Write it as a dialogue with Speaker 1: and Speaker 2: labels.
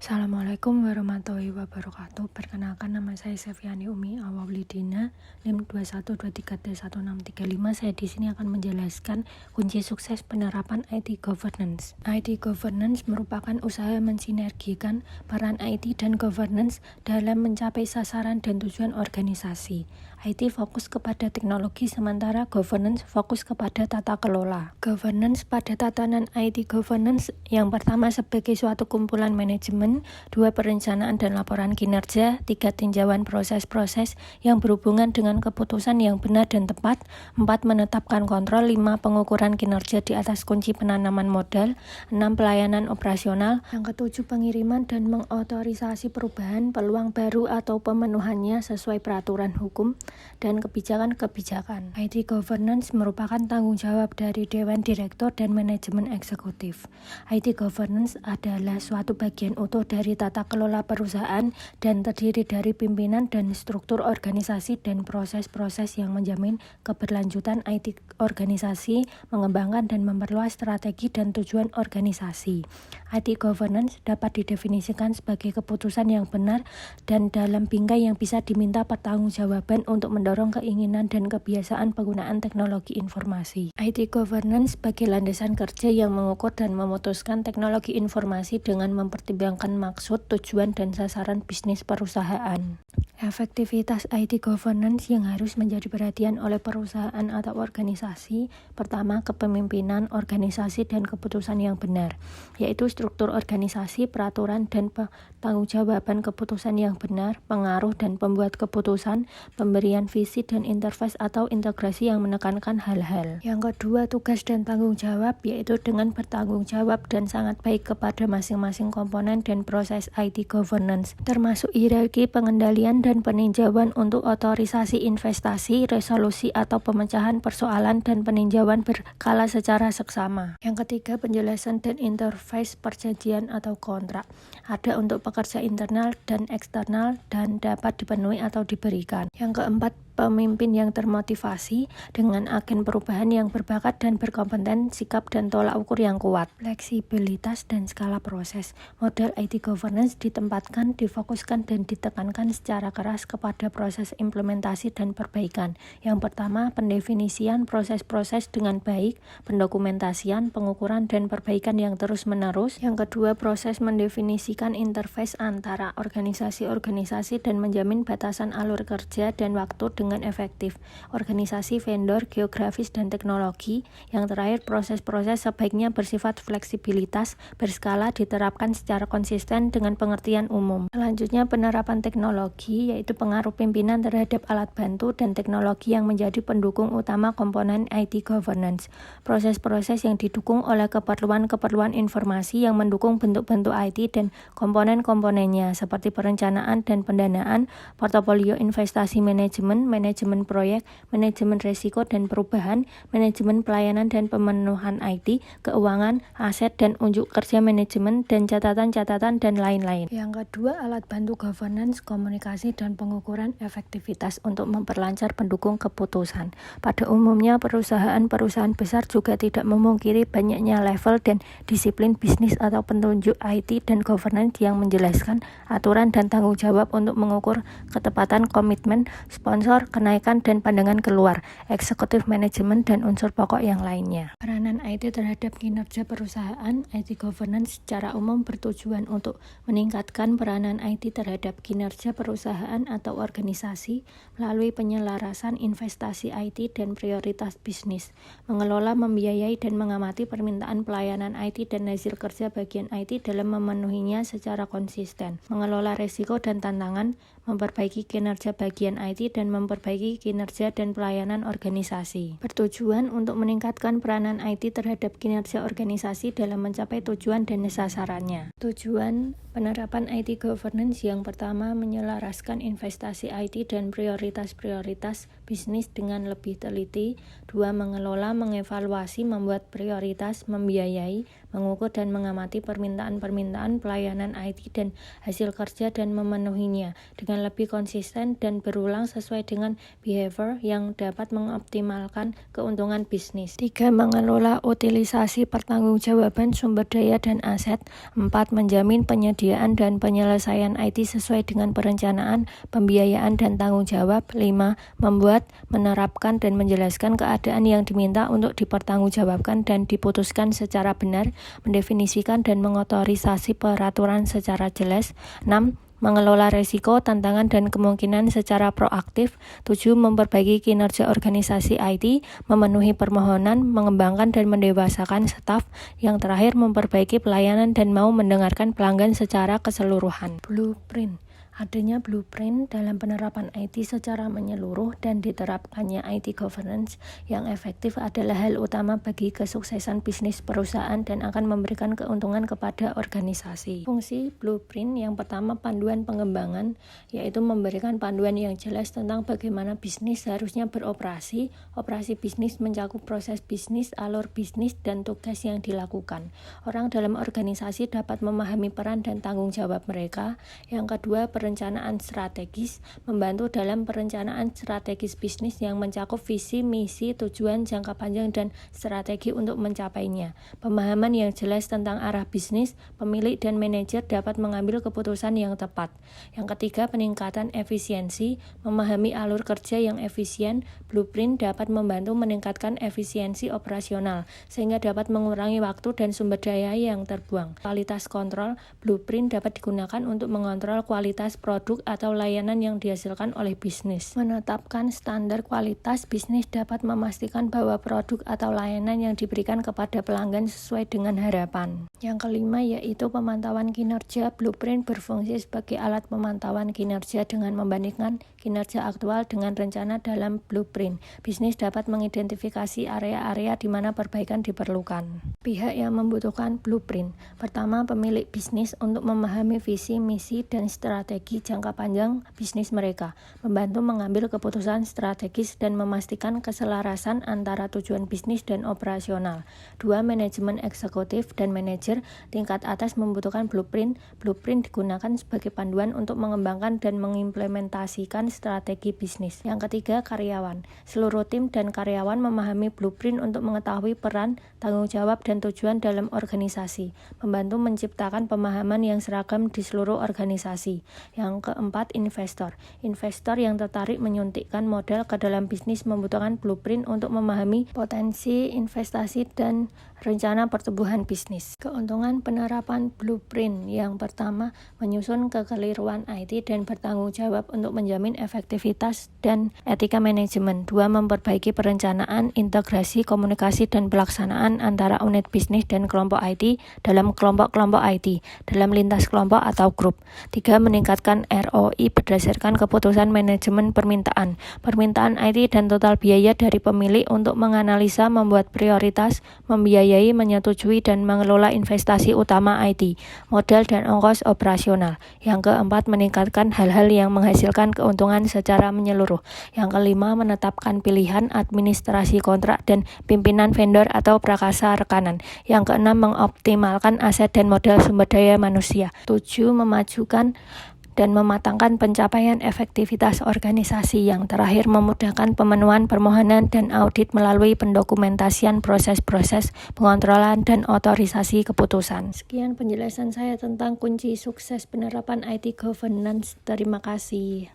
Speaker 1: Assalamualaikum warahmatullahi wabarakatuh. Perkenalkan, nama saya Sefiani Umi Awawlidina, NIM 2123T1635. Saya di sini akan menjelaskan kunci sukses penerapan IT governance. IT governance merupakan usaha mensinergikan peran IT dan governance dalam mencapai sasaran dan tujuan organisasi. IT fokus kepada teknologi, sementara governance fokus kepada tata kelola. Governance pada tatanan IT governance yang pertama sebagai suatu kumpulan manajemen, 2 perencanaan dan laporan kinerja, 3 tinjauan proses-proses yang berhubungan dengan keputusan yang benar dan tepat, 4 menetapkan kontrol, 5 pengukuran kinerja di atas kunci penanaman modal, 6 pelayanan operasional, yang ketujuh pengiriman dan mengotorisasi perubahan, peluang baru atau pemenuhannya sesuai peraturan hukum, dan kebijakan-kebijakan. IT governance merupakan tanggung jawab dari Dewan Direktur dan Manajemen Eksekutif. IT governance adalah suatu bagian utuh dari tata kelola perusahaan dan terdiri dari pimpinan dan struktur organisasi dan proses-proses yang menjamin keberlanjutan IT organisasi, mengembangkan dan memperluas strategi dan tujuan organisasi. IT governance dapat didefinisikan sebagai keputusan yang benar dan dalam bingkai yang bisa diminta pertanggungjawaban untuk mendorong keinginan dan kebiasaan penggunaan teknologi informasi. IT governance sebagai landasan kerja yang mengukur dan memutuskan teknologi informasi dengan mempertimbangkan maksud, tujuan, dan sasaran bisnis perusahaan. Efektivitas IT governance yang harus menjadi perhatian oleh perusahaan atau organisasi. Pertama, kepemimpinan organisasi dan keputusan yang benar, yaitu struktur organisasi, peraturan, dan pertanggungjawaban keputusan yang benar, pengaruh dan pembuat keputusan, pemberian visi dan interface atau integrasi yang menekankan hal-hal. Yang kedua, tugas dan tanggung jawab, yaitu dengan bertanggung jawab dan sangat baik kepada masing-masing komponen dan proses IT governance, termasuk hierarki pengendalian dan peninjauan untuk otorisasi investasi, resolusi atau pemecahan persoalan dan peninjauan berkala secara seksama. Yang ketiga, penjelasan dan interface perjanjian atau kontrak, ada untuk pekerja internal dan eksternal dan dapat dipenuhi atau diberikan. Yang keempat, pemimpin yang termotivasi dengan agen perubahan yang berbakat dan berkompeten, sikap dan tolak ukur yang kuat, fleksibilitas dan skala proses. Model IT governance ditempatkan, difokuskan dan ditekankan secara keras kepada proses implementasi dan perbaikan. Yang pertama, pendefinisian proses-proses dengan baik, pendokumentasian, pengukuran dan perbaikan yang terus-menerus. Yang kedua, proses mendefinisikan interface antara organisasi-organisasi dan menjamin batasan alur kerja dan waktu dengan efektif, organisasi, vendor, geografis, dan teknologi. Yang terakhir, proses-proses sebaiknya bersifat fleksibilitas, berskala, diterapkan secara konsisten dengan pengertian umum. Selanjutnya, penerapan teknologi, yaitu pengaruh pimpinan terhadap alat bantu dan teknologi yang menjadi pendukung utama komponen IT governance. Proses-proses yang didukung oleh keperluan-keperluan informasi yang mendukung bentuk-bentuk IT dan komponen-komponennya, seperti perencanaan dan pendanaan, portofolio investasi manajemen, manajemen proyek, manajemen risiko dan perubahan, manajemen pelayanan dan pemenuhan IT, keuangan, aset dan unjuk kerja manajemen, dan catatan-catatan dan lain-lain. Yang kedua, alat bantu governance, komunikasi dan pengukuran efektivitas untuk memperlancar pendukung keputusan. Pada umumnya, perusahaan-perusahaan besar juga tidak memungkiri banyaknya level dan disiplin bisnis atau petunjuk IT dan governance yang menjelaskan aturan dan tanggung jawab untuk mengukur ketepatan komitmen, sponsor, kenaikan dan pandangan keluar, eksekutif manajemen dan unsur pokok yang lainnya. Peranan IT terhadap kinerja perusahaan. IT governance secara umum bertujuan untuk meningkatkan peranan IT terhadap kinerja perusahaan atau organisasi melalui penyelarasan investasi IT dan prioritas bisnis, mengelola, membiayai dan mengamati permintaan pelayanan IT dan hasil kerja bagian IT dalam memenuhinya secara konsisten, mengelola risiko dan tantangan, memperbaiki kinerja bagian IT dan memperbaiki kinerja dan pelayanan organisasi. Bertujuan untuk meningkatkan peranan IT terhadap kinerja organisasi dalam mencapai tujuan dan sasarannya. Tujuan penerapan IT governance yang pertama, menyelaraskan investasi IT dan prioritas-prioritas bisnis dengan lebih teliti. 2. Mengelola, mengevaluasi, membuat prioritas, membiayai, mengukur dan mengamati permintaan-permintaan pelayanan IT dan hasil kerja dan memenuhinya dengan lebih konsisten dan berulang sesuai dengan dengan behavior yang dapat mengoptimalkan keuntungan bisnis. 3. Mengelola utilisasi pertanggungjawaban sumber daya dan aset. 4. Menjamin penyediaan dan penyelesaian IT sesuai dengan perencanaan, pembiayaan, dan tanggung jawab. 5. Membuat, menerapkan, dan menjelaskan keadaan yang diminta untuk dipertanggungjawabkan dan diputuskan secara benar, mendefinisikan dan mengotorisasi peraturan secara jelas. 6. Mengelola risiko, tantangan, dan kemungkinan secara proaktif. 7. Memperbaiki kinerja organisasi IT, memenuhi permohonan, mengembangkan dan mendewasakan staf. Yang terakhir, memperbaiki pelayanan dan mau mendengarkan pelanggan secara keseluruhan. Blueprint. Adanya blueprint dalam penerapan IT secara menyeluruh dan diterapkannya IT governance yang efektif adalah hal utama bagi kesuksesan bisnis perusahaan dan akan memberikan keuntungan kepada organisasi. Fungsi blueprint yang pertama, panduan pengembangan, yaitu memberikan panduan yang jelas tentang bagaimana bisnis seharusnya beroperasi. Operasi bisnis mencakup proses bisnis, alur bisnis, dan tugas yang dilakukan. Orang dalam organisasi dapat memahami peran dan tanggung jawab mereka. Yang kedua, perencanaan strategis, membantu dalam perencanaan strategis bisnis yang mencakup visi, misi, tujuan jangka panjang, dan strategi untuk mencapainya. Pemahaman yang jelas tentang arah bisnis, pemilik dan manajer dapat mengambil keputusan yang tepat. Yang ketiga, peningkatan efisiensi, memahami alur kerja yang efisien. Blueprint dapat membantu meningkatkan efisiensi operasional, sehingga dapat mengurangi waktu dan sumber daya yang terbuang. Kualitas kontrol, blueprint dapat digunakan untuk mengontrol kualitas produk atau layanan yang dihasilkan oleh bisnis. Menetapkan standar kualitas, bisnis dapat memastikan bahwa produk atau layanan yang diberikan kepada pelanggan sesuai dengan harapan. Yang kelima yaitu pemantauan kinerja. Blueprint berfungsi sebagai alat pemantauan kinerja dengan membandingkan kinerja aktual dengan rencana dalam blueprint. Bisnis dapat mengidentifikasi area-area di mana perbaikan diperlukan. Pihak yang membutuhkan blueprint. Pertama, pemilik bisnis untuk memahami visi, misi, dan strategi jangka panjang bisnis mereka, membantu mengambil keputusan strategis dan memastikan keselarasan antara tujuan bisnis dan operasional. 2. Manajemen eksekutif dan manajer tingkat atas membutuhkan blueprint. Blueprint digunakan sebagai panduan untuk mengembangkan dan mengimplementasikan strategi bisnis. Yang ketiga, karyawan. Seluruh tim dan karyawan memahami blueprint untuk mengetahui peran, tanggung jawab, dan tujuan dalam organisasi, membantu menciptakan pemahaman yang seragam di seluruh organisasi. Yang keempat, investor. Investor yang tertarik menyuntikkan modal ke dalam bisnis membutuhkan blueprint untuk memahami potensi investasi dan rencana pertumbuhan bisnis. Keuntungan penerapan blueprint. Yang pertama, menyusun kekeliruan IT dan bertanggung jawab untuk menjamin efektivitas dan etika manajemen. 2. Memperbaiki perencanaan, integrasi, komunikasi, dan pelaksanaan antara unit bisnis dan kelompok IT dalam kelompok-kelompok IT, dalam lintas kelompok atau grup. 3. Meningkatkan ROI berdasarkan keputusan manajemen permintaan. Permintaan IT dan total biaya dari pemilik untuk menganalisa, membuat prioritas, membiayai, menyetujui, dan mengelola investasi utama IT, modal, dan ongkos operasional. Yang keempat, meningkatkan hal-hal yang menghasilkan keuntungan secara menyeluruh. Yang kelima, menetapkan pilihan, administrasi kontrak, dan pimpinan vendor atau prakasa rekanan. Yang keenam, mengoptimalkan aset dan modal sumber daya manusia. 7. Memajukan dan mematangkan pencapaian efektivitas organisasi. Yang terakhir, memudahkan pemenuhan permohonan dan audit melalui pendokumentasian proses-proses pengontrolan dan otorisasi keputusan. Sekian penjelasan saya tentang kunci sukses penerapan IT governance. Terima kasih.